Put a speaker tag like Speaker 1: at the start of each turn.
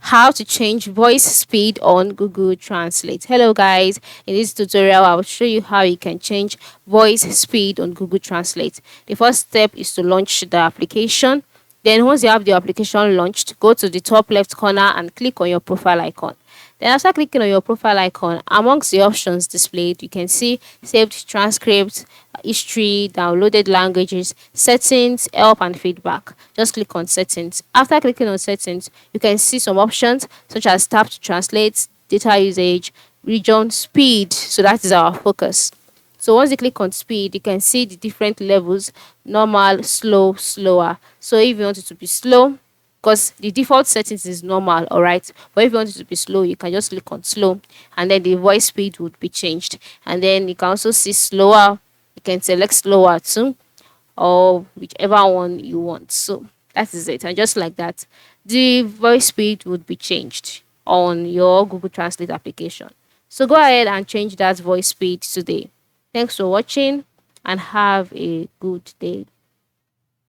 Speaker 1: how to change voice speed on Google Translate. Hello guys, in this tutorial I will show you how you can change voice speed on Google Translate. The first step is to launch the application. Then once you have the application launched, go to the top left corner and click on your profile icon. Then after clicking on your profile icon, amongst the options displayed, you can see saved transcripts, history, downloaded languages, settings, help and feedback. Just click on settings. After clicking on settings, you can see some options such as tap to translate, data usage, region, speed. So that is our focus. So once you click on speed, you can see the different levels: normal, slow, slower. So if you want it to be slow, because the default settings is normal, all right, but if you want it to be slow, you can just click on slow, and then the voice speed would be changed. And then you can also see slower. You can select slower too, or whichever one you want. So that is it. And just like that, the voice speed would be changed on your Google Translate application. So go ahead and change that voice speed today. Thanks for watching and have a good day.